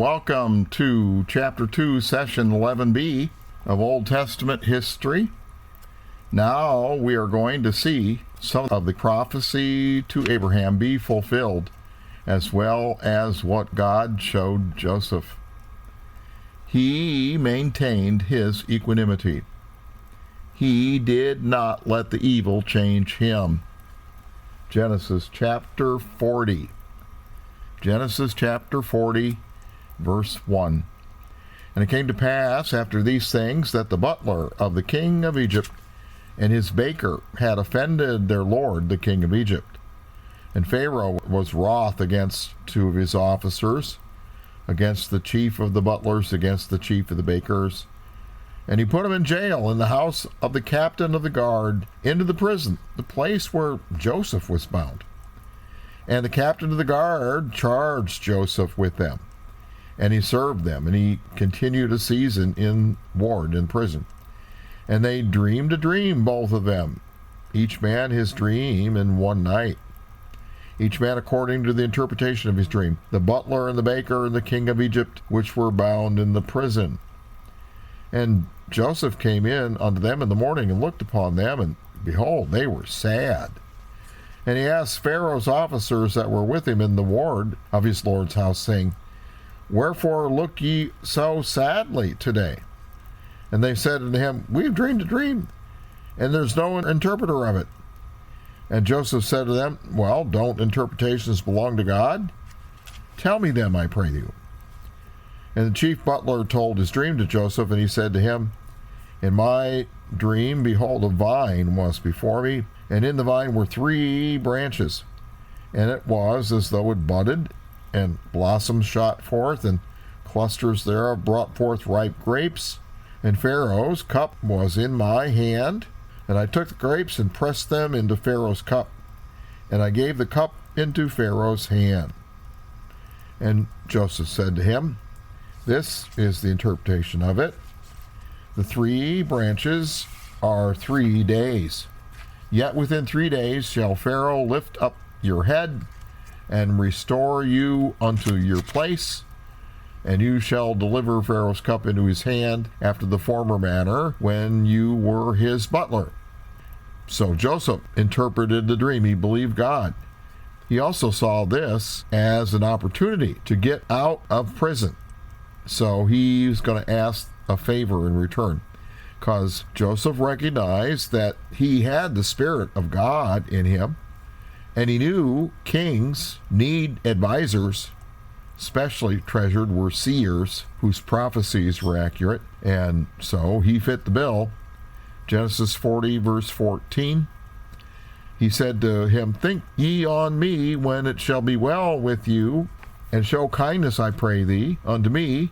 Welcome to Chapter 2, Session 11b of Old Testament history. Now we are going to see some of the prophecy to Abraham be fulfilled, as well as what God showed Joseph. He maintained his equanimity. He did not let the evil change him. Genesis chapter 40. Genesis chapter 40, verse 1. And it came to pass after these things that the butler of the king of Egypt and his baker had offended their lord, the king of Egypt. And Pharaoh was wroth against two of his officers, against the chief of the butlers, against the chief of the bakers. And he put him in jail in the house of the captain of the guard, into the prison, the place where Joseph was bound. And the captain of the guard charged Joseph with them, and he served them, and he continued a season in ward in prison. And they dreamed a dream, both of them, each man his dream in one night, each man according to the interpretation of his dream, the butler and the baker and the king of Egypt, which were bound in the prison. And Joseph came in unto them in the morning, and looked upon them, and behold, they were sad. And he asked Pharaoh's officers that were with him in the ward of his lord's house, saying, Wherefore look ye so sadly today? And they said unto him, We have dreamed a dream, and there's no interpreter of it. And Joseph said to them, Well, don't interpretations belong to God? Tell me them, I pray you. And the chief butler told his dream to Joseph, and he said to him, In my dream, behold, a vine was before me, and in the vine were 3 branches. And it was as though it budded, and blossoms shot forth, and clusters thereof brought forth ripe grapes. And Pharaoh's cup was in my hand, and I took the grapes and pressed them into Pharaoh's cup, and I gave the cup into Pharaoh's hand. And Joseph said to him, This is the interpretation of it. The 3 branches are 3 days. Yet within 3 days shall Pharaoh lift up your head, and restore you unto your place, and you shall deliver Pharaoh's cup into his hand after the former manner when you were his butler. So Joseph interpreted the dream. He believed God. He also saw this as an opportunity to get out of prison. So he was going to ask a favor in return, because Joseph recognized that he had the Spirit of God in him, and he knew kings need advisors. Especially treasured were seers whose prophecies were accurate, and so he fit the bill. Genesis 40, verse 14. He said to him, Think ye on me when it shall be well with you, and show kindness, I pray thee, unto me,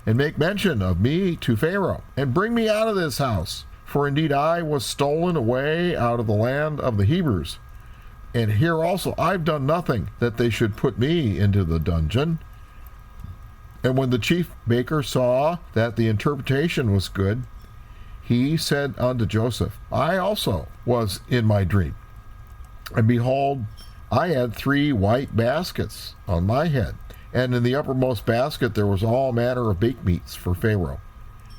and make mention of me to Pharaoh, and bring me out of this house. For indeed I was stolen away out of the land of the Hebrews. And here also I've done nothing that they should put me into the dungeon. And when the chief baker saw that the interpretation was good, he said unto Joseph, I also was in my dream. And behold, I had 3 white baskets on my head. And in the uppermost basket there was all manner of baked meats for Pharaoh.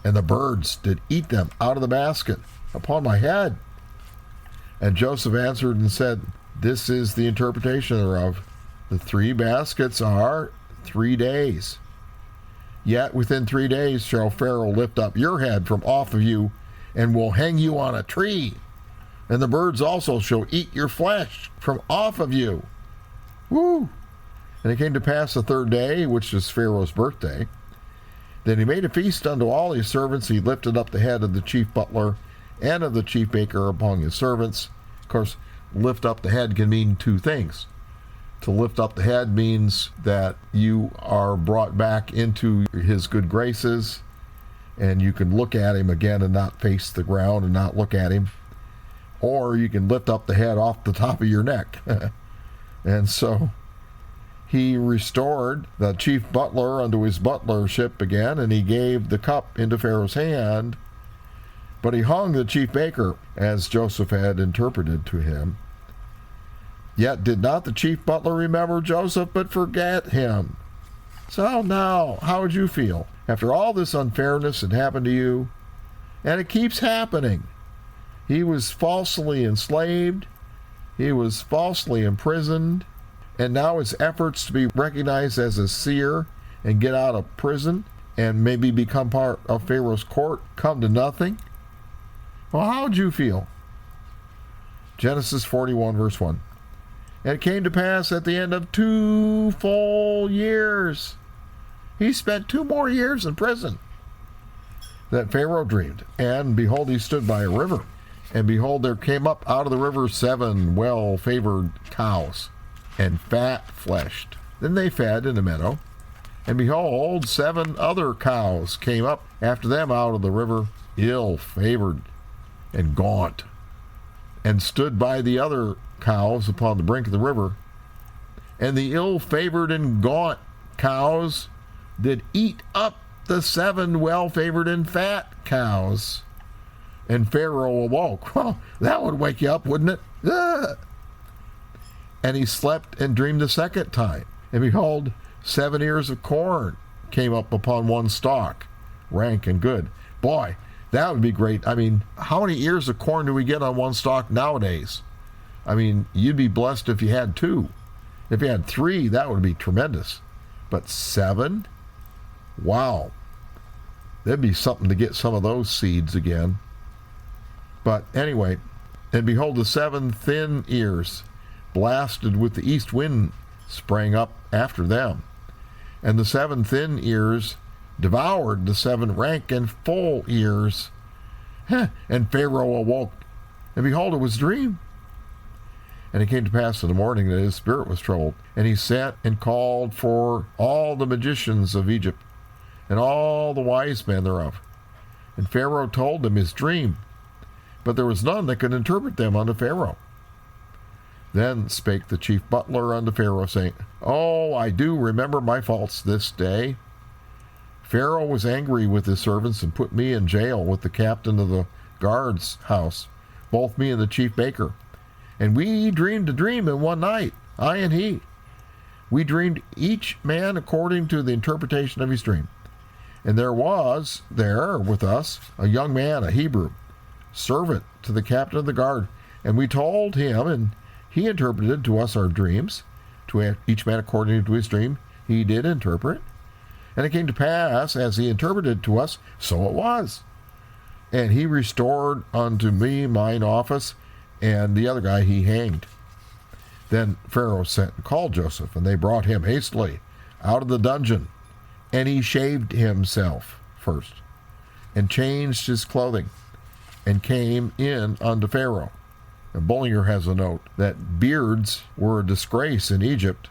And the birds did eat them out of the basket upon my head. And Joseph answered and said, This is the interpretation thereof. The 3 baskets are 3 days. Yet within 3 days shall Pharaoh lift up your head from off of you, and will hang you on a tree. And the birds also shall eat your flesh from off of you. Woo! And it came to pass the 3rd day, which is Pharaoh's birthday, that he made a feast unto all his servants. He lifted up the head of the chief butler and of the chief baker upon his servants. Of course, lift up the head can mean 2 things. To lift up the head means that you are brought back into his good graces, and you can look at him again and not face the ground and not look at him. Or you can lift up the head off the top of your neck. And so he restored the chief butler unto his butlership again, and he gave the cup into Pharaoh's hand. But he hung the chief baker, as Joseph had interpreted to him. Yet did not the chief butler remember Joseph, but forget him. So now, how would you feel after all this unfairness had happened to you? And it keeps happening. He was falsely enslaved. He was falsely imprisoned. And now his efforts to be recognized as a seer and get out of prison and maybe become part of Pharaoh's court come to nothing. Well, how would you feel? Genesis 41, verse 1. And it came to pass at the end of 2 full years. He spent 2 more years in prison. That Pharaoh dreamed, and behold, he stood by a river. And behold, there came up out of the river 7 well-favored cows, and fat-fleshed. Then they fed in the meadow. And behold, 7 other cows came up after them out of the river, ill-favored and gaunt, and stood by the other cows upon the brink of the river. And the ill-favored and gaunt cows did eat up the 7 well-favored and fat cows. And Pharaoh awoke. Well, that would wake you up, wouldn't it? Ah! And he slept and dreamed the second time. And behold, 7 ears of corn came up upon one stalk, rank and good. Boy, that would be great. I mean, how many ears of corn do we get on one stalk nowadays? I mean, you'd be blessed if you had 2. If you had 3, that would be tremendous. But 7? Wow. That'd be something to get some of those seeds again. But anyway, and behold, the 7 thin ears, blasted with the east wind, sprang up after them. And the 7 thin ears devoured the 7 rank and full ears. And Pharaoh awoke, and behold, it was a dream. And it came to pass in the morning that his spirit was troubled. And he sent and called for all the magicians of Egypt, and all the wise men thereof. And Pharaoh told them his dream, but there was none that could interpret them unto Pharaoh. Then spake the chief butler unto Pharaoh, saying, Oh, I do remember my faults this day. Pharaoh was angry with his servants, and put me in jail with the captain of the guard's house, both me and the chief baker. And we dreamed a dream in one night, I and he. We dreamed each man according to the interpretation of his dream. And there was there with us a young man, a Hebrew, servant to the captain of the guard. And we told him, and he interpreted to us our dreams, to each man according to his dream he did interpret. And it came to pass, as he interpreted to us, so it was. And he restored unto me mine office, and the other guy he hanged. Then Pharaoh sent and called Joseph, and they brought him hastily out of the dungeon. And he shaved himself first, and changed his clothing, and came in unto Pharaoh. And Bullinger has a note that beards were a disgrace in Egypt,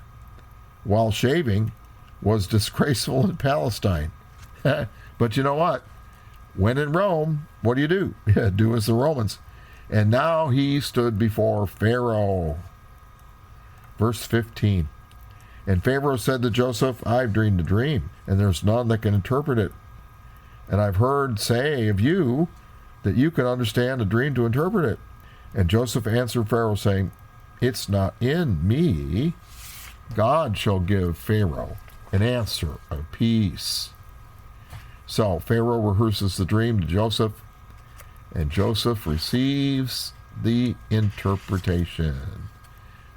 while shaving was disgraceful in Palestine. But you know what? When in Rome, what do? Do as the Romans. And now he stood before Pharaoh. Verse 15. And Pharaoh said to Joseph, I've dreamed a dream, and there's none that can interpret it. And I've heard say of you that you can understand a dream to interpret it. And Joseph answered Pharaoh, saying, It's not in me. God shall give Pharaoh an answer of peace. So Pharaoh rehearses the dream to Joseph, and Joseph receives the interpretation.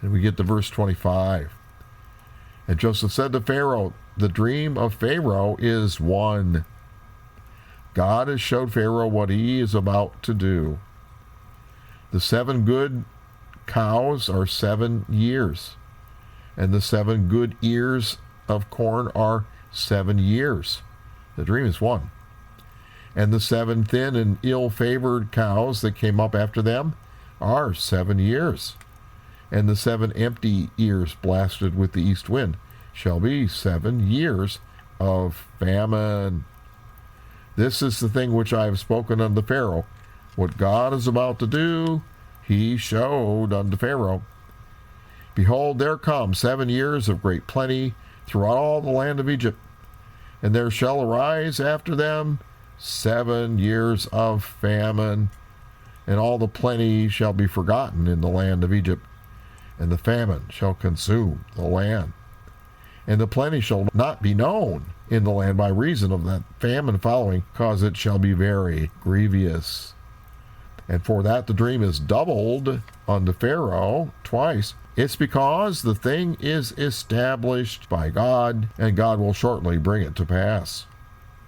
And we get to verse 25. And Joseph said to Pharaoh, The dream of Pharaoh is one. God has showed Pharaoh what he is about to do. The 7 good cows are 7 years, and the 7 good ears of corn are 7 years. The dream is one. And the 7 thin and ill-favored cows that came up after them are 7 years. And the 7 empty ears blasted with the east wind shall be 7 years of famine. This is the thing which I have spoken unto Pharaoh. What God is about to do, he showed unto Pharaoh. Behold, there come 7 years of great plenty throughout all the land of Egypt. And there shall arise after them 7 years of famine, and all the plenty shall be forgotten in the land of Egypt, and the famine shall consume the land. and the plenty shall not be known in the land by reason of that famine following, cause it shall be very grievous. And for that the dream is doubled unto Pharaoh twice, it's because the thing is established by God, and God will shortly bring it to pass.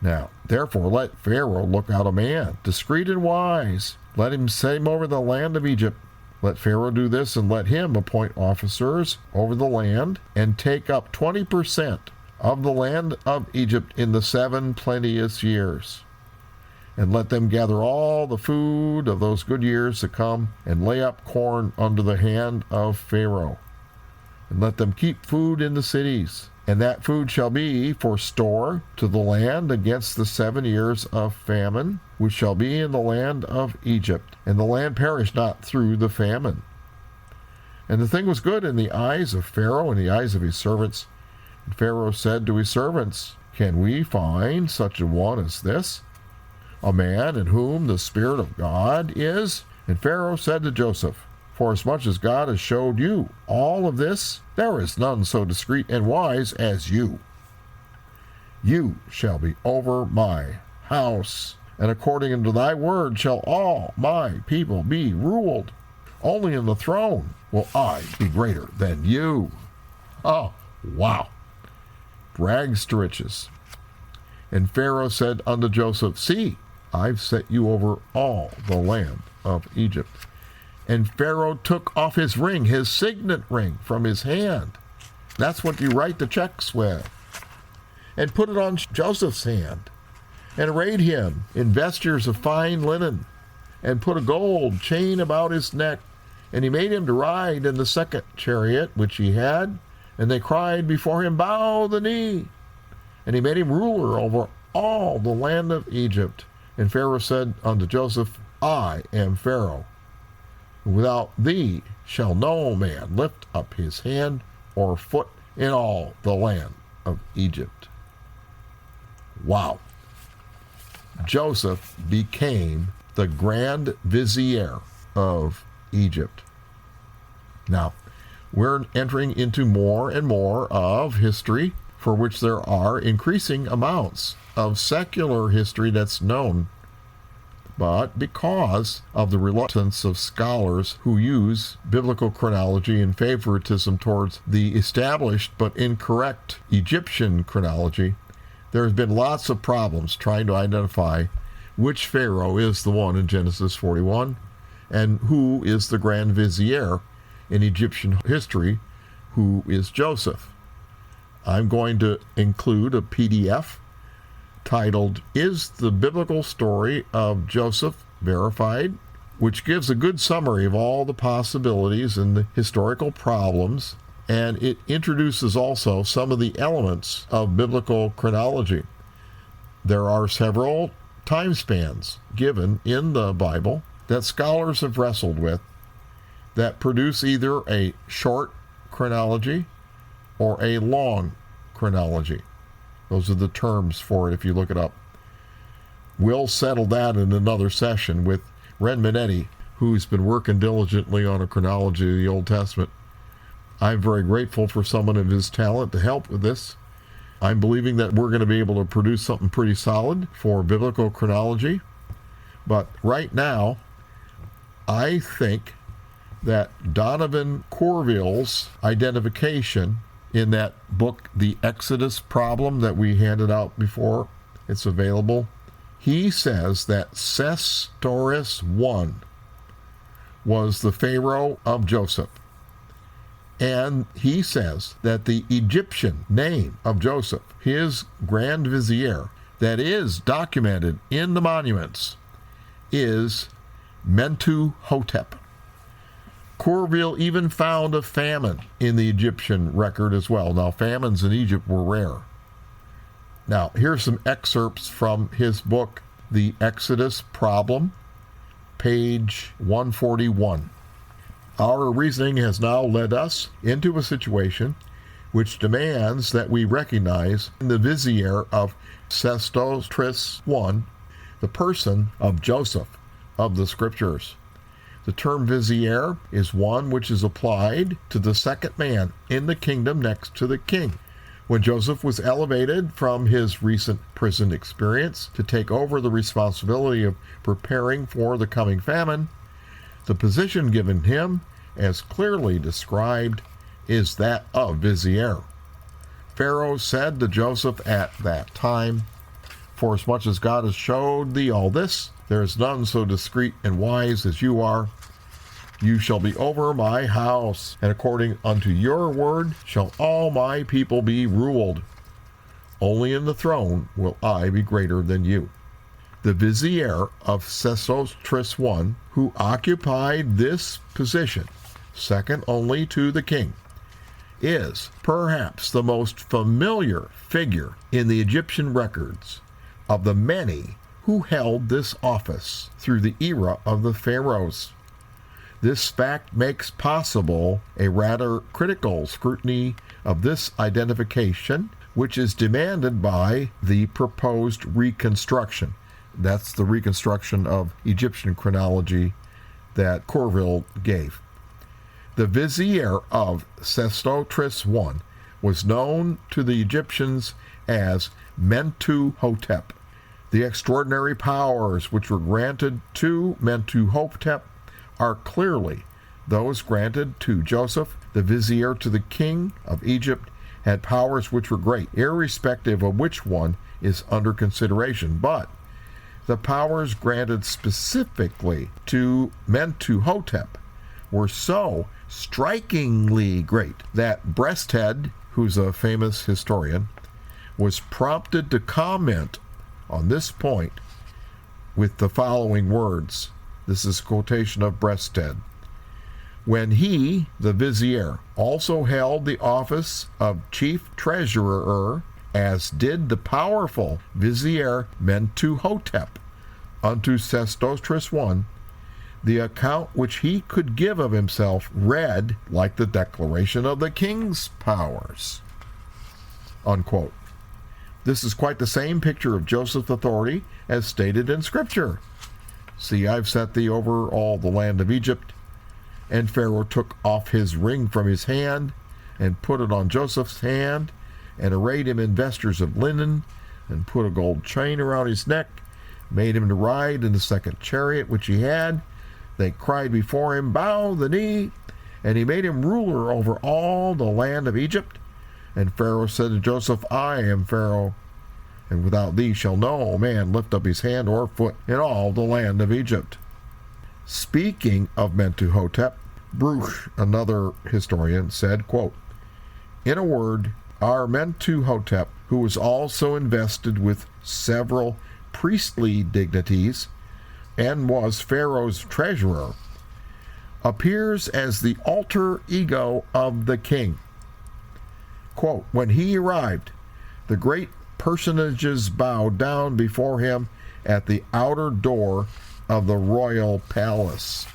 Now, therefore, let Pharaoh look out a man, discreet and wise. Let him set him over the land of Egypt. Let Pharaoh do this, and let him appoint officers over the land, and take up 20% of the land of Egypt in the 7 plenteous years. And let them gather all the food of those good years to come, and lay up corn under the hand of Pharaoh. And let them keep food in the cities, and that food shall be for store to the land against the 7 years of famine, which shall be in the land of Egypt, and the land perish not through the famine. And the thing was good in the eyes of Pharaoh and the eyes of his servants. And Pharaoh said to his servants, Can we find such a one as this, a man in whom the Spirit of God is? And Pharaoh said to Joseph, Forasmuch as God has showed you all of this, there is none so discreet and wise as you. You shall be over my house, and according unto thy word shall all my people be ruled. Only in the throne will I be greater than you. Oh, wow. Rags to riches. And Pharaoh said unto Joseph, See, I've set you over all the land of Egypt. And Pharaoh took off his ring, his signet ring, from his hand. That's what you write the checks with. And put it on Joseph's hand, and arrayed him in vestures of fine linen, and put a gold chain about his neck. And he made him to ride in the 2nd chariot which he had. And they cried before him, Bow the knee. And he made him ruler over all the land of Egypt. And Pharaoh said unto Joseph, I am Pharaoh. Without thee shall no man lift up his hand or foot in all the land of Egypt. Wow. Joseph became the grand vizier of Egypt. Now, we're entering into more and more of history for which there are increasing amounts of secular history that's known. But because of the reluctance of scholars who use biblical chronology and favoritism towards the established but incorrect Egyptian chronology, there has been lots of problems trying to identify which Pharaoh is the one in Genesis 41 and who is the grand vizier in Egyptian history, who is Joseph. I'm going to include a PDF titled, Is the Biblical Story of Joseph Verified?, which gives a good summary of all the possibilities and the historical problems, and it introduces also some of the elements of biblical chronology. There are several time spans given in the Bible that scholars have wrestled with that produce either a short chronology or a long chronology. Those are the terms for it if you look it up. We'll settle that in another session with Ren Minetti, who's been working diligently on a chronology of the Old Testament. I'm very grateful for someone of his talent to help with this. I'm believing that we're going to be able to produce something pretty solid for biblical chronology. But right now, I think that Donovan Corville's identification in that book, The Exodus Problem, that we handed out before, it's available. He says that Sesostris I was the Pharaoh of Joseph. And he says that the Egyptian name of Joseph, his grand vizier, that is documented in the monuments, is Mentuhotep. Corville even found a famine in the Egyptian record as well. Now, famines in Egypt were rare. Now, here's some excerpts from his book, The Exodus Problem, page 141. Our reasoning has now led us into a situation which demands that we recognize in the vizier of Sesostris I the person of Joseph of the Scriptures. The term vizier is one which is applied to the second man in the kingdom next to the king, When Joseph was elevated from his recent prison experience to take over the responsibility of preparing for the coming famine, the position given him, as clearly described, is that of vizier. Pharaoh said to Joseph at that time, "Forasmuch as God has showed thee all this, there is none so discreet and wise as you are. You shall be over my house, and according unto your word shall all my people be ruled. Only in the throne will I be greater than you." The vizier of Sesostris I, who occupied this position, second only to the king, is perhaps the most familiar figure in the Egyptian records of the many who held this office through the era of the pharaohs. This fact makes possible a rather critical scrutiny of this identification, which is demanded by the proposed reconstruction. That's the reconstruction of Egyptian chronology that Corville gave. The vizier of Sesostris I was known to the Egyptians as Mentuhotep. The extraordinary powers which were granted to Mentuhotep are clearly those granted to Joseph. The vizier to the king of Egypt had powers which were great, irrespective of which one is under consideration. But the powers granted specifically to Mentuhotep were so strikingly great that Breasthead, who's a famous historian, was prompted to comment on this point with the following words. This is a quotation of Breasthead. "When he, the vizier, also held the office of chief treasurer, as did the powerful vizier Mentuhotep unto Sesostris I, the account which he could give of himself read like the declaration of the king's powers." Unquote. This is quite the same picture of Joseph's authority as stated in Scripture. "See, I've set thee over all the land of Egypt." And Pharaoh took off his ring from his hand, and put it on Joseph's hand, and arrayed him in vestures of linen, and put a gold chain around his neck, made him to ride in the second chariot which he had. They cried before him, "Bow the knee," and he made him ruler over all the land of Egypt. And Pharaoh said to Joseph, "I am Pharaoh, and without thee shall no man lift up his hand or foot in all the land of Egypt." Speaking of Mentuhotep, Bruch, another historian, said, quote, "In a word, our Mentuhotep, who was also invested with several priestly dignities and was Pharaoh's treasurer, appears as the alter ego of the king." Quote, "When he arrived, the great personages bowed down before him at the outer door of the royal palace."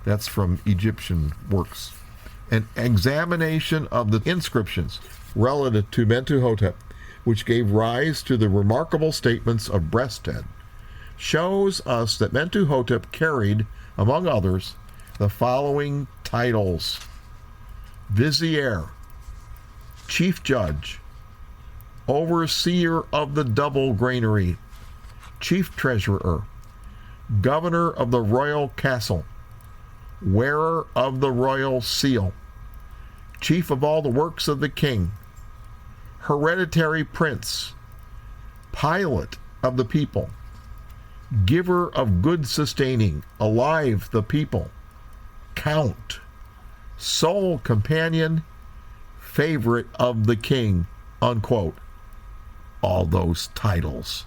That's from Egyptian works. An examination of the inscriptions relative to Mentuhotep, which gave rise to the remarkable statements of Breasthead, shows us that Mentuhotep carried, among others, the following titles: Vizier, Chief Judge, Overseer of the Double Granary, Chief Treasurer, Governor of the Royal Castle, Wearer of the Royal Seal, Chief of all the works of the King, Hereditary Prince, Pilot of the people, Giver of good sustaining, alive the people, Count, Sole Companion, Favorite of the King, unquote. All those titles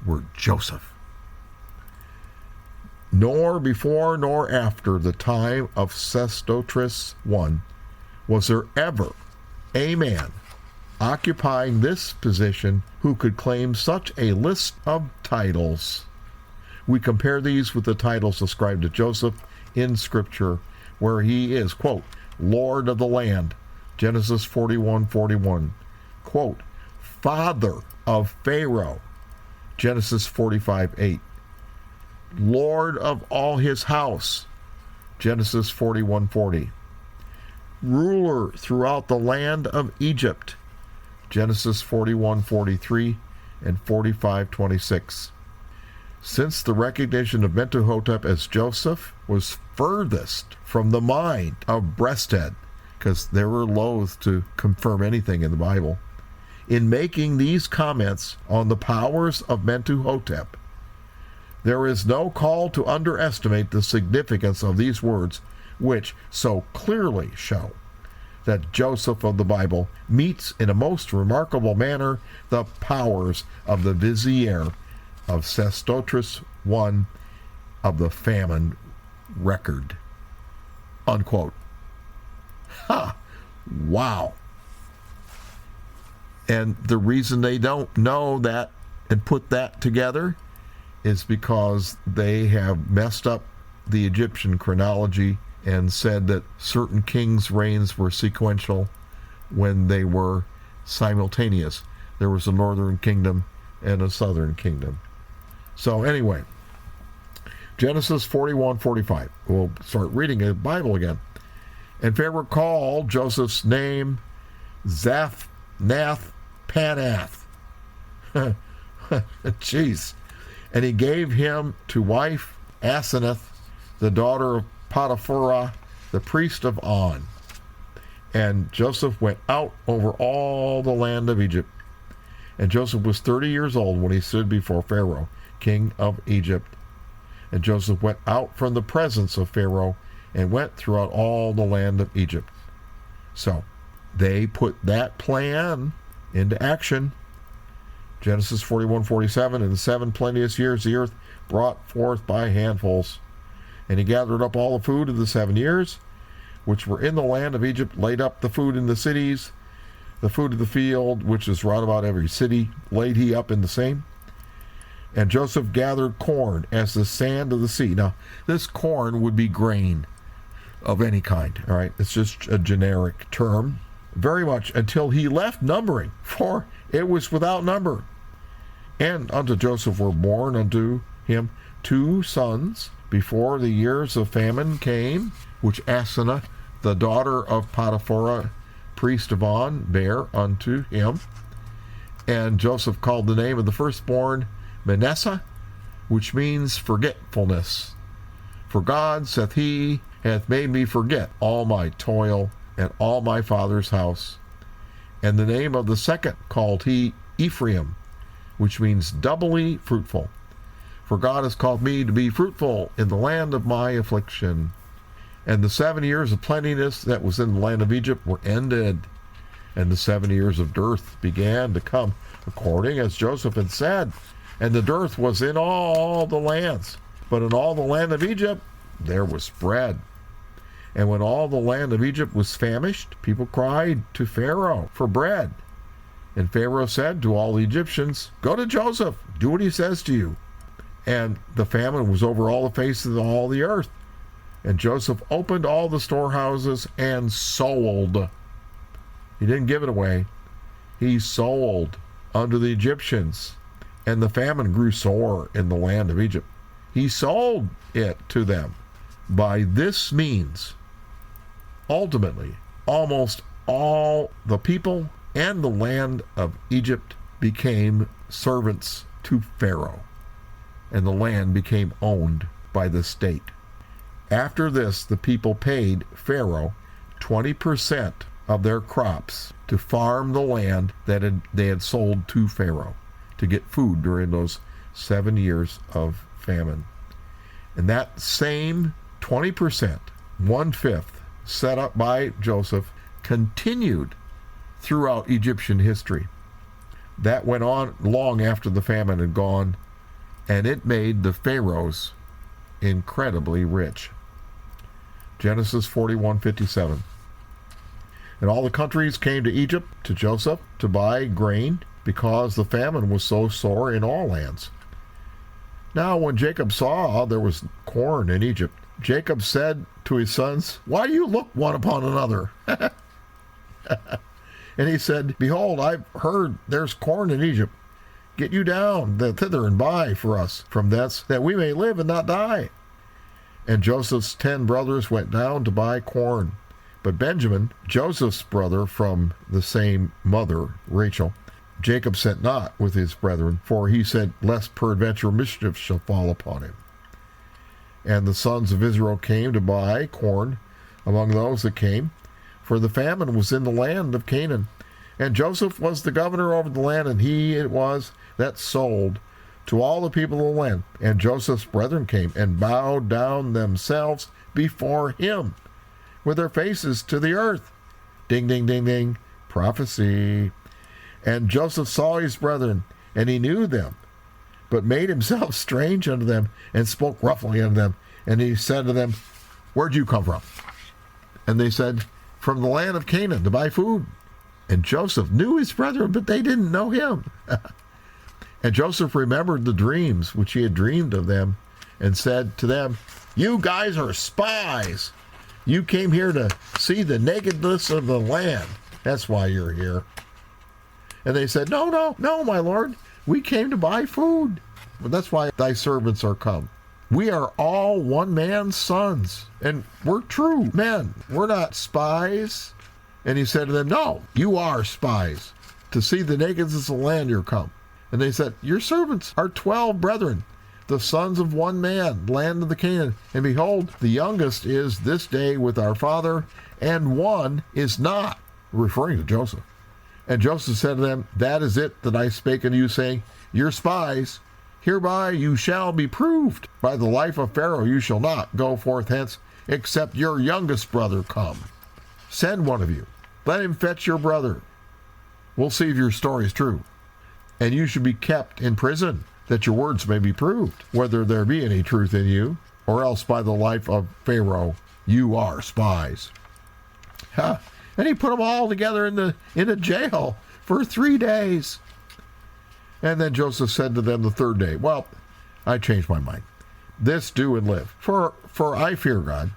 were Joseph. Nor before nor after the time of Sesostris I was there ever a man occupying this position who could claim such a list of titles. We compare these with the titles ascribed to Joseph in Scripture, where he is, quote, Lord of the land, Genesis 41:41, quote, Father of Pharaoh, Genesis 45:8, Lord of all his house, Genesis 41:40, ruler throughout the land of Egypt, Genesis 41:43 and 45:26. Since the recognition of Mentuhotep as Joseph was furthest from the mind of Breasthead, because they were loath to confirm anything in the Bible, in making these comments on the powers of Mentuhotep, there is no call to underestimate the significance of these words, which so clearly show that Joseph of the Bible meets in a most remarkable manner the powers of the vizier of Sesostris I of the famine record. Unquote. Ha! Wow. And the reason they don't know that and put that together is because they have messed up the Egyptian chronology and said that certain kings' reigns were sequential when they were simultaneous. There was a northern kingdom and a southern kingdom. So anyway, Genesis 41:45. We'll start reading the Bible again. And Pharaoh called Joseph's name Zaphnath Panath. Jeez. And he gave him to wife Asenath, the daughter of Potiphar, the priest of On. And Joseph went out over all the land of Egypt. And Joseph was 30 years old when he stood before Pharaoh, king of Egypt. And Joseph went out from the presence of Pharaoh and went throughout all the land of Egypt. So they put that plan into action. Genesis 41:47, in the 7 plenteous years the earth brought forth by handfuls. And he gathered up all the food of the 7 years, which were in the land of Egypt, laid up the food in the cities, the food of the field, which is round about every city, laid he up in the same. And Joseph gathered corn as the sand of the sea. Now, this corn would be grain of any kind, all right? It's just a generic term. Very much until he left numbering, for it was without number. And unto Joseph were born unto him 2 sons before the years of famine came, which Asenath, the daughter of Potiphar, priest of On, bare unto him. And Joseph called the name of the firstborn Manasseh, which means forgetfulness. For God, saith he, hath made me forget all my toil and all my father's house. And the name of the second called he Ephraim, which means doubly fruitful. For God has called me to be fruitful in the land of my affliction. And the 7 years of plenteousness that was in the land of Egypt were ended, and the 7 years of dearth began to come, according as Joseph had said. And the dearth was in all the lands, but in all the land of Egypt there was bread. And when all the land of Egypt was famished, people cried to Pharaoh for bread. And Pharaoh said to all the Egyptians, go to Joseph, do what he says to you. And the famine was over all the face of all the earth. And Joseph opened all the storehouses and sold. He didn't give it away. He sold unto the Egyptians. And the famine grew sore in the land of Egypt. He sold it to them. By this means, ultimately, almost all the people and the land of Egypt became servants to Pharaoh, and the land became owned by the state. After this, the people paid Pharaoh 20% of their crops to farm the land that they had sold to Pharaoh to get food during those 7 years of famine. And that same 20%, 1/5, set up by Joseph, continued throughout Egyptian history. That went on long after the famine had gone, and it made the pharaohs incredibly rich. Genesis 41:57. And all the countries came to Egypt, to Joseph, to buy grain, because the famine was so sore in all lands. Now when Jacob saw there was corn in Egypt, Jacob said to his sons, why do you look one upon another? And he said, behold, I've heard there's corn in Egypt. Get you down thither and buy for us from thence, that we may live and not die. And Joseph's 10 brothers went down to buy corn, But Benjamin, Joseph's brother from the same mother, Rachel, Jacob sent not with his brethren, for he said, lest peradventure mischief shall fall upon him. And the sons of Israel came to buy corn among those that came, for the famine was in the land of Canaan. And Joseph was the governor over the land, and he it was that sold to all the people of the land. And Joseph's brethren came and bowed down themselves before him with their faces to the earth. Ding, ding, ding, ding. Prophecy. And Joseph saw his brethren, and he knew them, but made himself strange unto them, and spoke roughly unto them. And he said to them, where'd you come from? And they said, from the land of Canaan, to buy food. And Joseph knew his brethren, but they didn't know him. And Joseph remembered the dreams which he had dreamed of them, and said to them, you guys are spies. You came here to see the nakedness of the land. That's why you're here. And they said, no, my lord. We came to buy food. But that's why thy servants are come. We are all one man's sons, and we're true men. We're not spies. And he said to them, no, you are spies. To see the nakedness of the land you're come. And they said, your servants are 12 brethren, the sons of one man, land of the Canaan. And behold, the youngest is this day with our father, and one is not, referring to Joseph. And Joseph said to them, that is it that I spake unto you, saying, you're spies. Hereby you shall be proved. By the life of Pharaoh you shall not go forth hence, except your youngest brother come. Send one of you. Let him fetch your brother. We'll see if your story is true. And you should be kept in prison, that your words may be proved, whether there be any truth in you, or else by the life of Pharaoh you are spies. Ha! And he put them all together in a jail for 3 days. And then Joseph said to them the third day, well, I changed my mind. This do and live. For I fear God.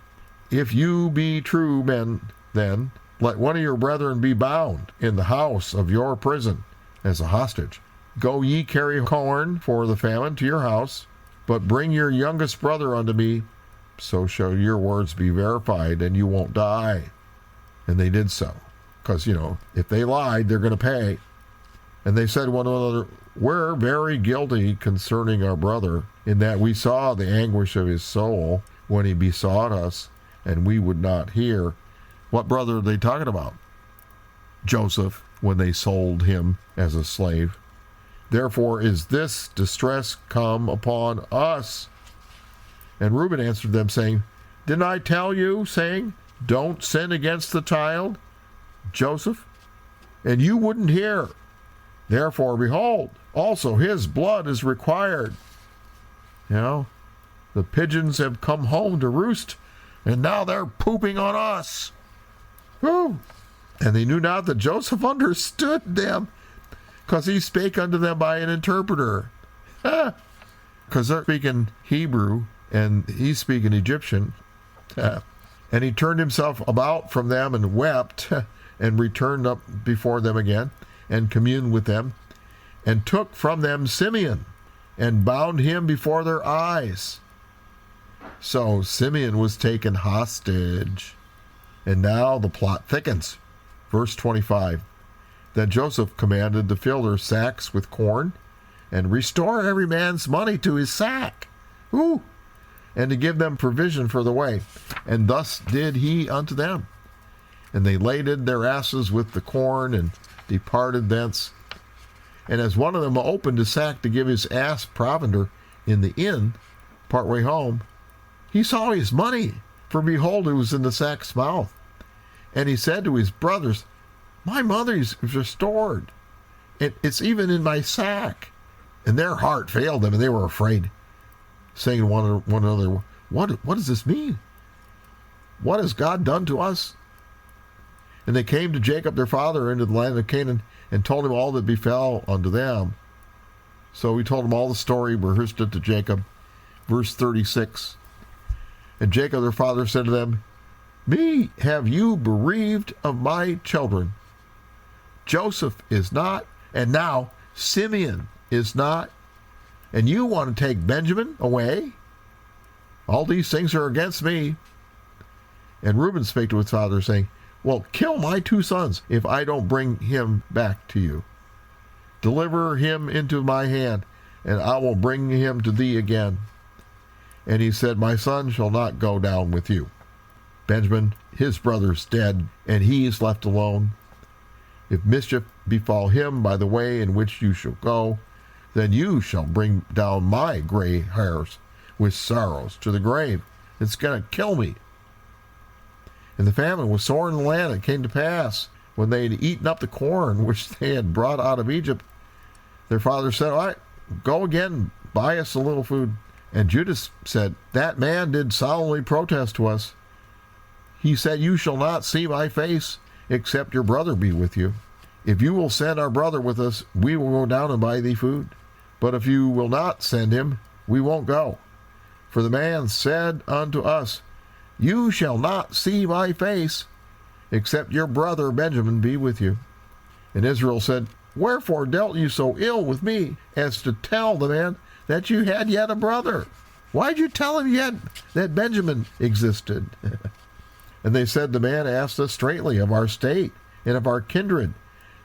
If you be true men, then let one of your brethren be bound in the house of your prison as a hostage. Go ye carry corn for the famine to your house, but bring your youngest brother unto me, so shall your words be verified, and you won't die. And they did so, because, if they lied, they're going to pay. And they said one to another, we're very guilty concerning our brother, in that we saw the anguish of his soul when he besought us, and we would not hear. What brother are they talking about? Joseph, when they sold him as a slave. Therefore is this distress come upon us. And Reuben answered them, saying, didn't I tell you, saying, don't sin against the child, Joseph? And you wouldn't hear. Therefore, behold, also his blood is required. The pigeons have come home to roost, and now they're pooping on us. Whew. And they knew not that Joseph understood them, because he spake unto them by an interpreter. Because they're speaking Hebrew, and he's speaking Egyptian. And he turned himself about from them and wept, and returned up before them again, and communed with them, and took from them Simeon, and bound him before their eyes. So Simeon was taken hostage. And now the plot thickens. Verse 25. Then Joseph commanded to fill their sacks with corn, and restore every man's money to his sack. Ooh! And to give them provision for the way. And thus did he unto them. And they laded their asses with the corn, and departed thence. And as one of them opened his sack to give his ass provender in the inn, partway home, he saw his money, for behold, it was in the sack's mouth. And he said to his brothers, my money's restored. It's even in my sack. And their heart failed them, and they were afraid, saying to one another, what does this mean? What has God done to us? And they came to Jacob their father into the land of Canaan, and told him all that befell unto them. So he told him all the story, rehearsed it to Jacob. Verse 36. And Jacob their father said to them, me have you bereaved of my children. Joseph is not, and now Simeon is not, and you want to take Benjamin away? All these things are against me. And Reuben spake to his father, saying, Well, kill my 2 sons if I don't bring him back to you. Deliver him into my hand, and I will bring him to thee again. And he said, my son shall not go down with you. Benjamin, his brother's dead, and he is left alone. If mischief befall him by the way in which you shall go, then you shall bring down my gray hairs with sorrows to the grave. It's going to kill me. And the famine was sore in the land. It came to pass, when they had eaten up the corn which they had brought out of Egypt, their father said, all right, go again, buy us a little food. And Judas said, that man did solemnly protest to us. He said, you shall not see my face, except your brother be with you. If you will send our brother with us, we will go down and buy thee food. But if you will not send him, we won't go. For the man said unto us, you shall not see my face, except your brother Benjamin be with you. And Israel said, wherefore dealt you so ill with me, as to tell the man that you had yet a brother? Why'd you tell him yet that Benjamin existed? And they said, the man asked us straightly of our state and of our kindred,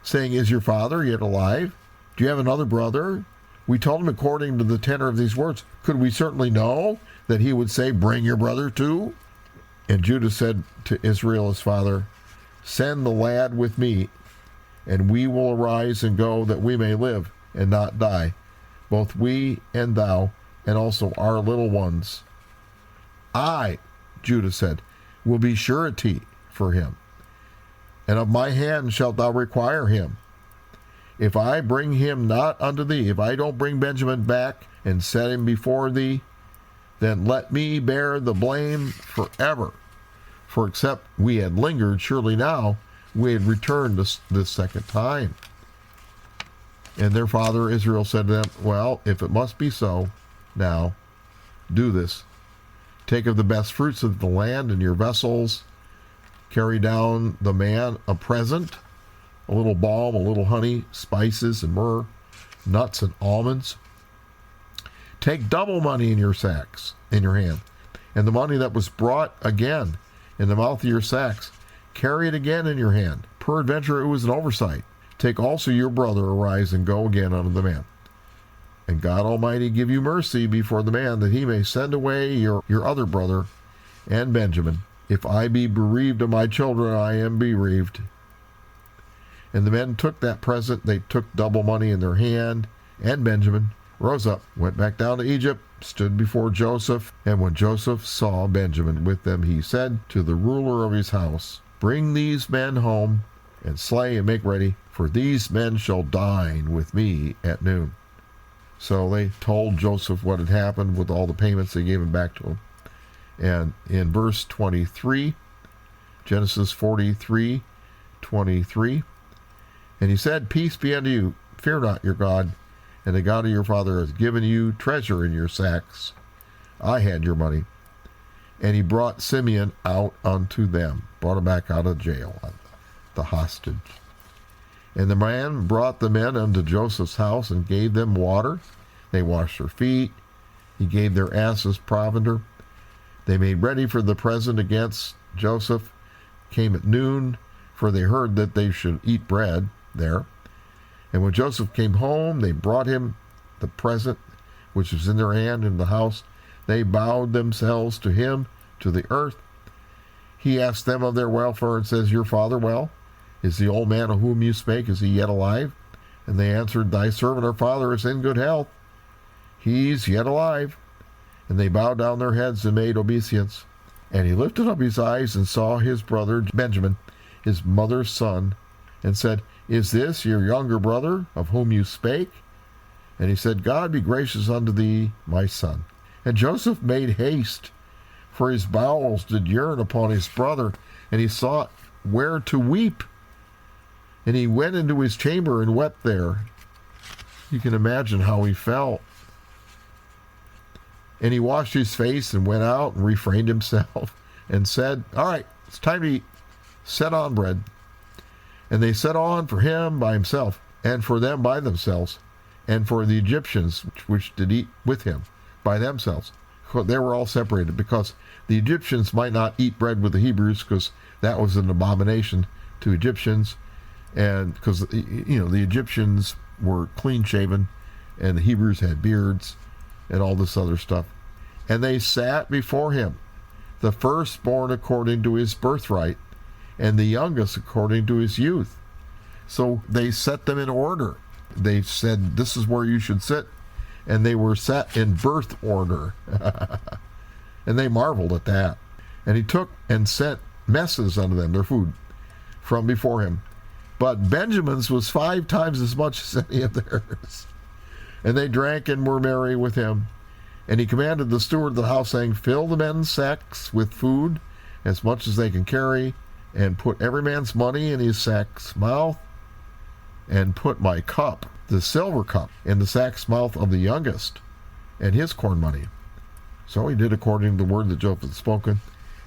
saying, is your father yet alive? Do you have another brother? We told him according to the tenor of these words. Could we certainly know that he would say, bring your brother too? And Judah said to Israel his father, send the lad with me, and we will arise and go, that we may live and not die, both we and thou, and also our little ones. I, Judah said, will be surety for him, and of my hand shalt thou require him. If I bring him not unto thee, if I don't bring Benjamin back and set him before thee, then let me bear the blame forever. For except we had lingered, surely now we had returned this second time. And their father Israel said to them, well, if it must be so, now do this. Take of the best fruits of the land in your vessels. Carry down the man a present, a little balm, a little honey, spices and myrrh, nuts and almonds. Take double money in your sacks, in your hand, and the money that was brought again in the mouth of your sacks, carry it again in your hand. Peradventure it was an oversight. Take also your brother, arise and go again unto the man. And God Almighty give you mercy before the man, that he may send away your other brother and Benjamin. If I be bereaved of my children, I am bereaved. And the men took that present. They took double money in their hand, and Benjamin rose up, went back down to Egypt, stood before Joseph. And when Joseph saw Benjamin with them, he said to the ruler of his house, bring these men home, and slay and make ready, for these men shall dine with me at noon. So they told Joseph what had happened with all the payments they gave him back to him. And in verse 23, Genesis 43:23, and he said, peace be unto you, fear not your God, and the God of your father has given you treasure in your sacks. I had your money. And he brought Simeon out unto them, brought him back out of jail, the hostage. And the man brought the men unto Joseph's house and gave them water. They washed their feet. He gave their asses provender. They made ready for the present against Joseph, came at noon, for they heard that they should eat bread there. And when Joseph came home, they brought him the present which was in their hand in the house. They bowed themselves to him, to the earth. He asked them of their welfare and says, your father well? Is the old man of whom you spake, is he yet alive? And they answered, thy servant our father is in good health. He's yet alive. And they bowed down their heads and made obeisance. And he lifted up his eyes and saw his brother Benjamin, his mother's son, and said, is this your younger brother, of whom you spake? And he said, God be gracious unto thee, my son. And Joseph made haste, for his bowels did yearn upon his brother, and he sought where to weep. And he went into his chamber and wept there. You can imagine how he felt. And he washed his face and went out and refrained himself and said, all right, it's time to eat. Set on bread. And they set on for him by himself, and for them by themselves, and for the Egyptians which did eat with him by themselves. they were all separated, because the Egyptians might not eat bread with the Hebrews, because that was an abomination to Egyptians, and because the Egyptians were clean shaven and the Hebrews had beards and all this other stuff. And they sat before him, the firstborn according to his birthright, and the youngest according to his youth. So they set them in order. They said, this is where you should sit. And they were set in birth order. And they marveled at that. And he took and sent messes unto them, their food, from before him. But Benjamin's was 5 times as much as any of theirs. And they drank and were merry with him. And he commanded the steward of the house, saying, fill the men's sacks with food, as much as they can carry, and put every man's money in his sack's mouth, and put my cup, the silver cup, in the sack's mouth of the youngest, and his corn money. So he did according to the word that Joseph had spoken.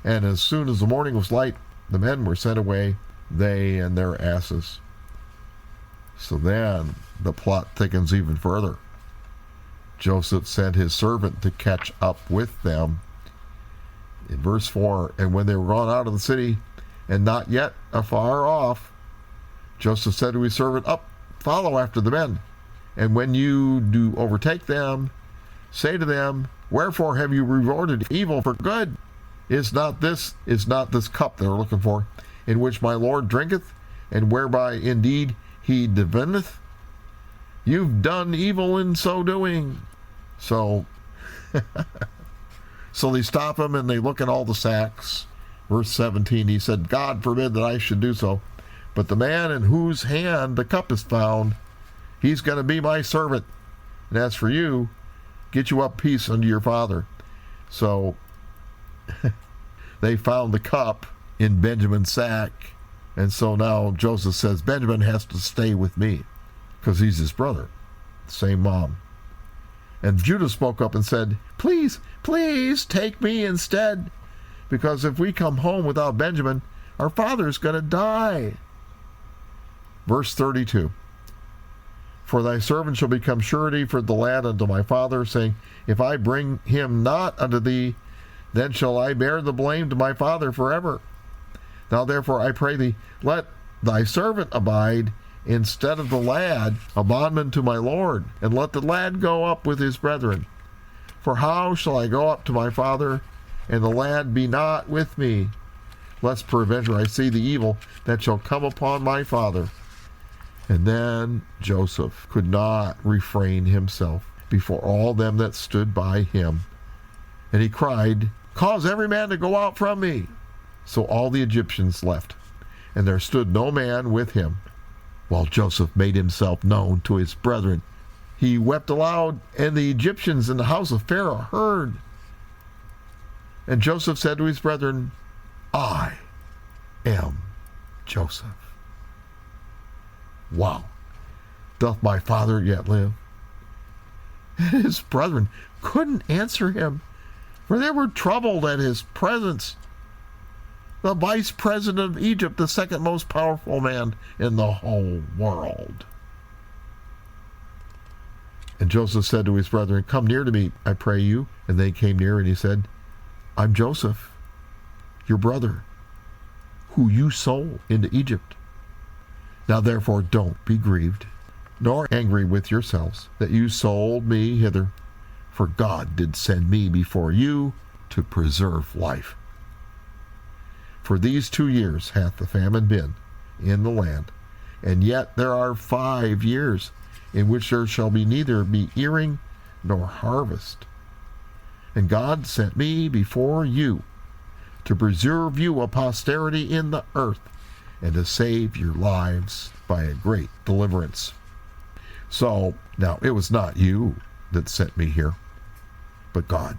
And as soon as the morning was light, the men were sent away, they and their asses. So then the plot thickens even further. Joseph sent his servant to catch up with them. In verse 4, and when they were gone out of the city, and not yet afar off, Joseph said to his servant, up, follow after the men. And when you do overtake them, say to them, wherefore have you rewarded evil for good? Is not this cup they're looking for, in which my Lord drinketh, and whereby indeed he divineth? You've done evil in so doing. So they stop him and they look at all the sacks. Verse 17, he said, God forbid that I should do so. But the man in whose hand the cup is found, he's going to be my servant. And as for you, get you up peace unto your father. So they found the cup in Benjamin's sack. And so now Joseph says, Benjamin has to stay with me, because he's his brother, same mom. And Judah spoke up and said, please, please take me instead, because if we come home without Benjamin, our father's going to die. Verse 32, for thy servant shall become surety for the lad unto my father, saying, if I bring him not unto thee, then shall I bear the blame to my father forever. Now therefore I pray thee, let thy servant abide instead of the lad, a bondman to my Lord, and let the lad go up with his brethren. For how shall I go up to my father, and the lad be not with me, lest peradventure I see the evil that shall come upon my father? And then Joseph could not refrain himself before all them that stood by him. And he cried, cause every man to go out from me. So all the Egyptians left, and there stood no man with him, while Joseph made himself known to his brethren. He wept aloud, and the Egyptians in the house of Pharaoh heard. And Joseph said to his brethren, I am Joseph. Wow. Doth my father yet live? And his brethren couldn't answer him, for they were troubled at his presence. The vice president of Egypt, the second most powerful man in the whole world. And Joseph said to his brethren, come near to me, I pray you. And they came near, and he said, I'm Joseph, your brother, who you sold into Egypt. Now therefore don't be grieved, nor angry with yourselves, that you sold me hither, for God did send me before you to preserve life. For these 2 years hath the famine been in the land, and yet there are 5 years in which there shall be neither be earing nor harvest. And God sent me before you to preserve you a posterity in the earth, and to save your lives by a great deliverance. So now it was not you that sent me here, but God.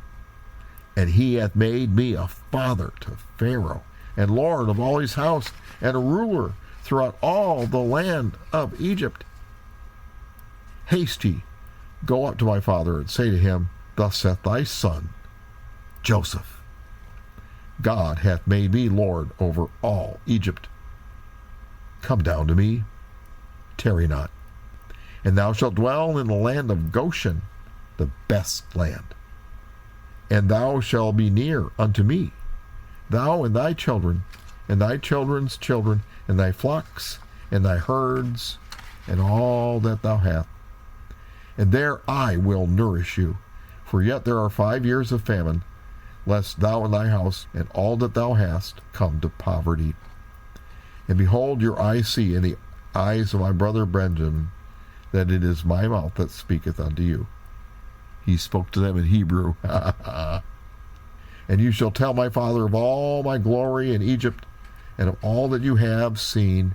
And he hath made me a father to Pharaoh, and lord of all his house, and a ruler throughout all the land of Egypt. Haste ye, go up to my father, and say to him, thus saith thy son, Joseph, God hath made me lord over all Egypt. Come down to me, tarry not, and thou shalt dwell in the land of Goshen, the best land. and thou shalt be near unto me, thou and thy children, and thy children's children, and thy flocks, and thy herds, and all that thou hast. And there I will nourish you, for yet there are 5 years of famine, lest thou and thy house, and all that thou hast, come to poverty. And behold, your eyes see in the eyes of my brother Benjamin, that it is my mouth that speaketh unto you. He spoke to them in Hebrew. And you shall tell my father of all my glory in Egypt, and of all that you have seen.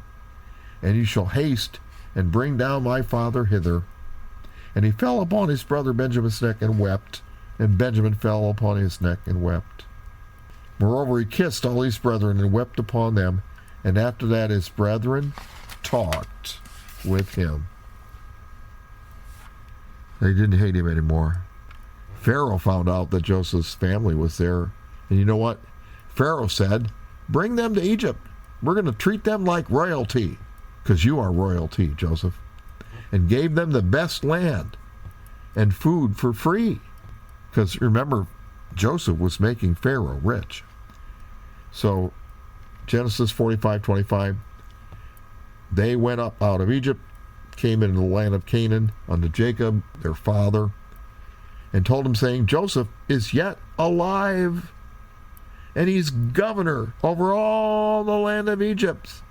And you shall haste and bring down my father hither. And he fell upon his brother Benjamin's neck and wept. And Benjamin fell upon his neck and wept. Moreover, he kissed all his brethren and wept upon them. And after that his brethren talked with him. They didn't hate him anymore. Pharaoh found out that Joseph's family was there. And you know what? Pharaoh said, bring them to Egypt. We're going to treat them like royalty, because you are royalty, Joseph. And gave them the best land and food for free. Because remember, Joseph was making Pharaoh rich. So Genesis 45:25, they went up out of Egypt, came into the land of Canaan unto Jacob, their father, and told him, saying, Joseph is yet alive, and he's governor over all the land of Egypt.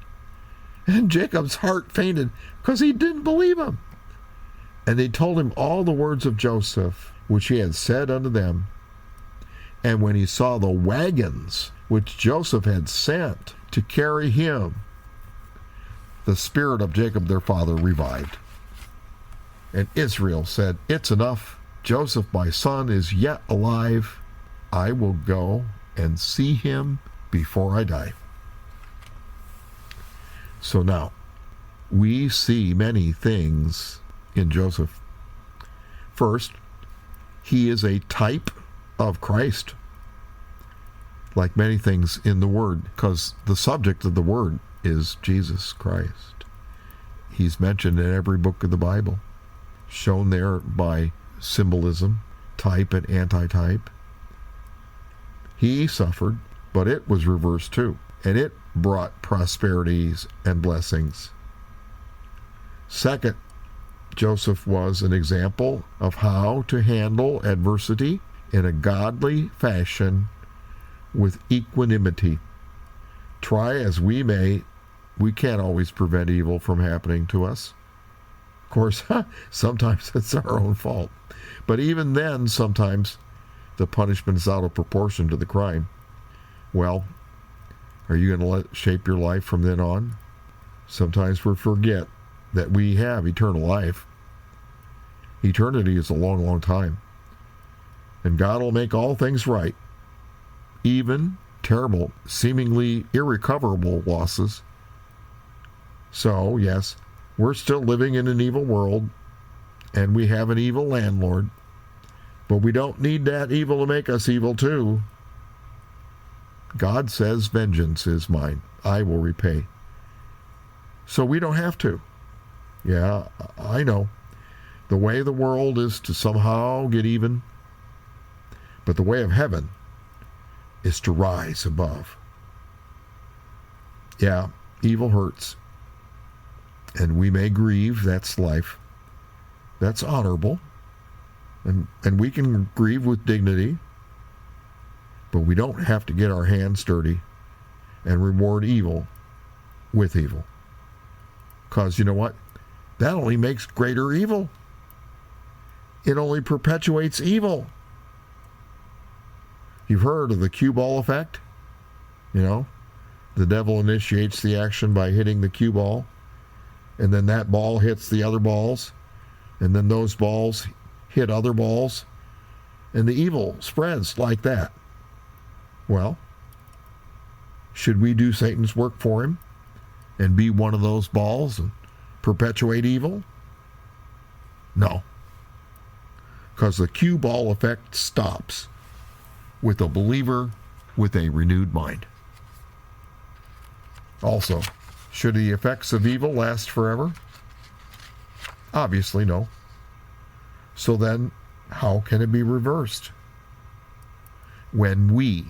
And Jacob's heart fainted, because he didn't believe him. And they told him all the words of Joseph, which he had said unto them. And when he saw the wagons which Joseph had sent to carry him, the spirit of Jacob their father revived. And Israel said, it's enough. Joseph my son is yet alive. I will go and see him before I die. So now, we see many things in Joseph. First, he is a type of Christ, like many things in the Word, because the subject of the Word is Jesus Christ. He's mentioned in every book of the Bible, shown there by symbolism, type and antitype. He suffered, but it was reversed too, and it brought prosperities and blessings. Second, Joseph was an example of how to handle adversity in a godly fashion with equanimity. Try as we may, we can't always prevent evil from happening to us. Of course, sometimes it's our own fault. But even then, sometimes the punishment is out of proportion to the crime. Well, are you going to let it shape your life from then on? Sometimes we forget that we have eternal life. Eternity is a long, long time. And God will make all things right. Even terrible, seemingly irrecoverable losses. So, yes, we're still living in an evil world, and we have an evil landlord, but we don't need that evil to make us evil too. God says, vengeance is mine, I will repay. So we don't have to. Yeah, I know. The way of the world is to somehow get even, but the way of heaven is to rise above. Yeah, evil hurts. And we may grieve, that's life. That's honorable. And we can grieve with dignity. But we don't have to get our hands dirty and reward evil with evil. Because you know what? That only makes greater evil. It only perpetuates evil. You've heard of the cue ball effect? You know, the devil initiates the action by hitting the cue ball, and then that ball hits the other balls, and then those balls hit other balls, and the evil spreads like that. Well, should we do Satan's work for him and be one of those balls and perpetuate evil? No. Because the cue ball effect stops with a believer with a renewed mind. Also, should the effects of evil last forever? Obviously, no. So then, how can it be reversed? when we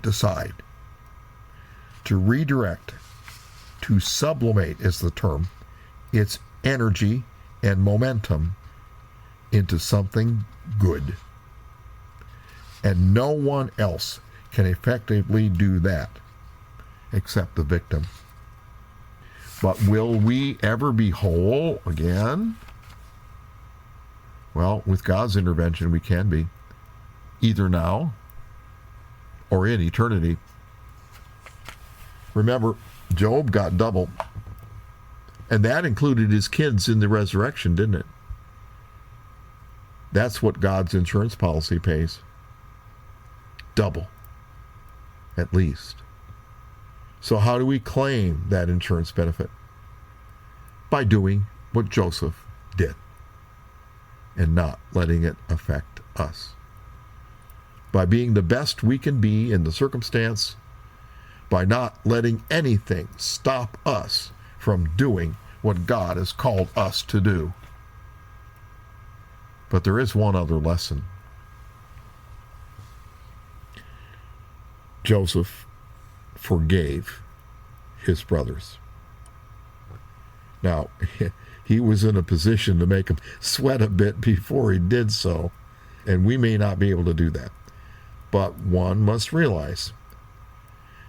decide to redirect, to sublimate is the term, its energy and momentum into something good. And no one else can effectively do that except the victim. But will we ever be whole again? Well, with God's intervention, we can be, either now or in eternity. Remember, Job got double, and that included his kids in the resurrection, didn't it? That's what God's insurance policy pays. Double, at least. So how do we claim that insurance benefit? By doing what Joseph did and not letting it affect us. By being the best we can be in the circumstance, by not letting anything stop us from doing what God has called us to do. But there is one other lesson. Joseph forgave his brothers. Now, he was in a position to make them sweat a bit before he did so, and we may not be able to do that. But one must realize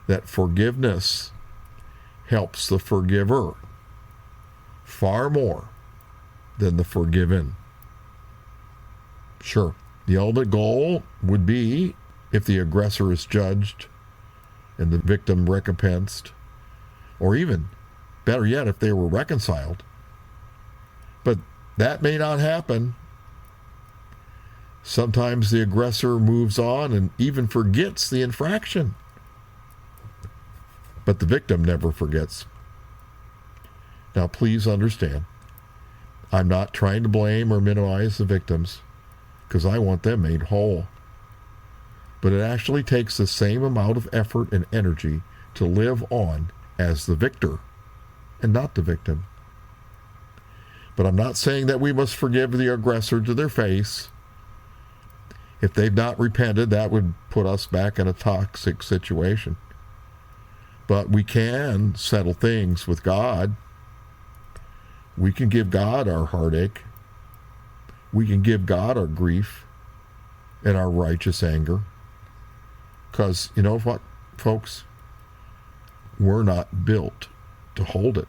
that forgiveness helps the forgiver far more than the forgiven. Sure, the ultimate goal would be, if the aggressor is judged and the victim recompensed, or even, better yet, if they were reconciled. But that may not happen. Sometimes the aggressor moves on and even forgets the infraction. But the victim never forgets. Now, please understand, I'm not trying to blame or minimize the victims, because I want them made whole. But it actually takes the same amount of effort and energy to live on as the victor and not the victim. But I'm not saying that we must forgive the aggressor to their face. If they've not repented, that would put us back in a toxic situation. But we can settle things with God. We can give God our heartache. We can give God our grief and our righteous anger. Because, you know what, folks? We're not built to hold it.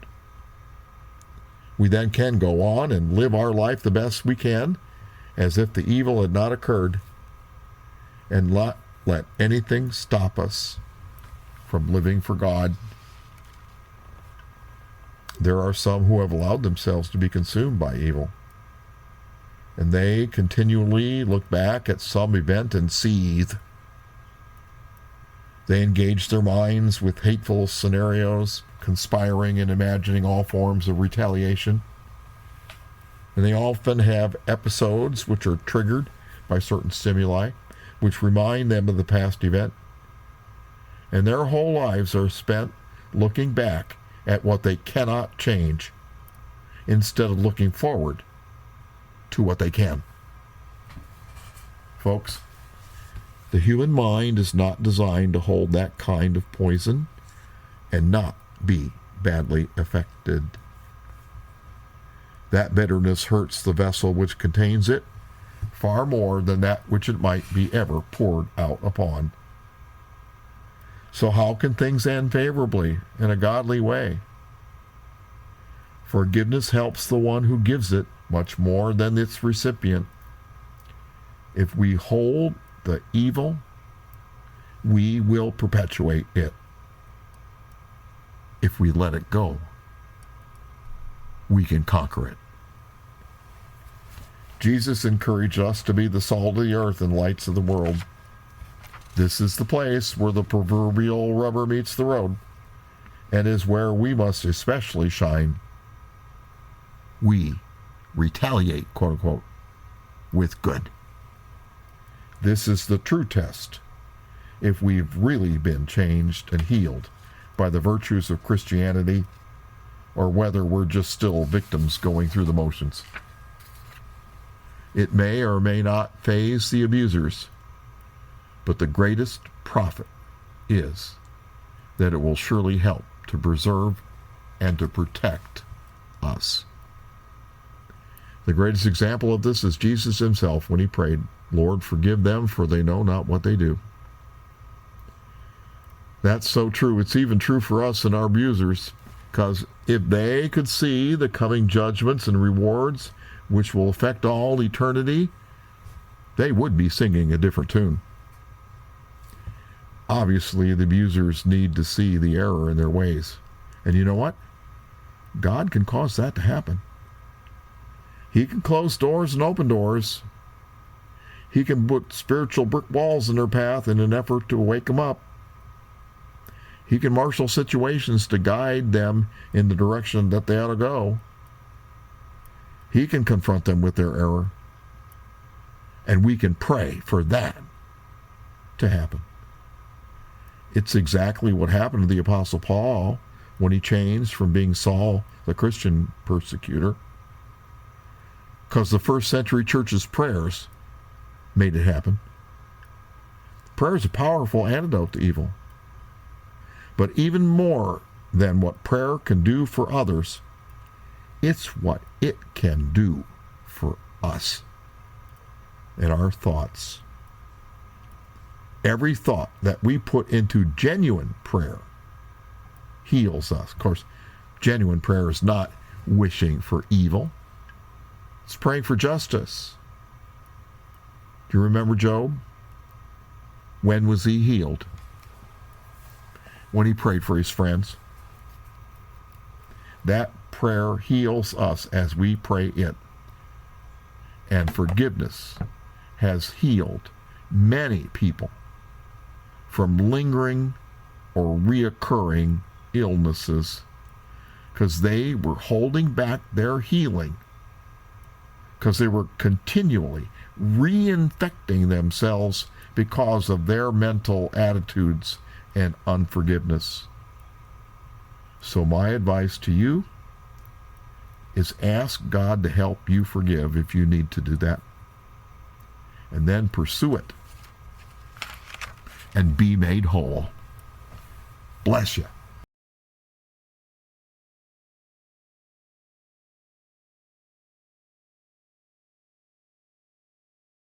We then can go on and live our life the best we can, as if the evil had not occurred, and not let anything stop us from living for God. There are some who have allowed themselves to be consumed by evil, and they continually look back at some event and seethe. They engage their minds with hateful scenarios, conspiring and imagining all forms of retaliation. And they often have episodes which are triggered by certain stimuli, which remind them of the past event. And their whole lives are spent looking back at what they cannot change, instead of looking forward to what they can. Folks, the human mind is not designed to hold that kind of poison and not be badly affected. That bitterness hurts the vessel which contains it far more than that which it might be ever poured out upon. So how can things end favorably in a godly way? Forgiveness helps the one who gives it much more than its recipient. If we hold the evil, we will perpetuate it. If we let it go, we can conquer it. Jesus encouraged us to be the salt of the earth and lights of the world. This is the place where the proverbial rubber meets the road, and is where we must especially shine. We retaliate, quote unquote, with good. This is the true test if we've really been changed and healed by the virtues of Christianity, or whether we're just still victims going through the motions. It may or may not faze the abusers, But the greatest profit is that it will surely help to preserve and to protect us. The greatest example of this is Jesus himself when he prayed, Lord, forgive them, for they know not what they do. That's so true. It's even true for us and our abusers, because if they could see the coming judgments and rewards which will affect all eternity, they would be singing a different tune. Obviously, the abusers need to see the error in their ways. And you know what? God can cause that to happen. He can close doors and open doors. He can put spiritual brick walls in their path in an effort to wake them up. He can marshal situations to guide them in the direction that they ought to go. He can confront them with their error. And we can pray for that to happen. It's exactly what happened to the Apostle Paul when he changed from being Saul, the Christian persecutor, because the first century church's prayers made it happen. Prayer is a powerful antidote to evil. But even more than what prayer can do for others, it's what it can do for us and our thoughts. Every thought that we put into genuine prayer heals us. Of course, genuine prayer is not wishing for evil. It's praying for justice. Do you remember Job? When was he healed? When he prayed for his friends. That prayer heals us as we pray it. And forgiveness has healed many people from lingering or reoccurring illnesses because they were holding back their healing because they were continually reinfecting themselves because of their mental attitudes and unforgiveness. So my advice to you is ask God to help you forgive if you need to do that. And then pursue it and be made whole. Bless you.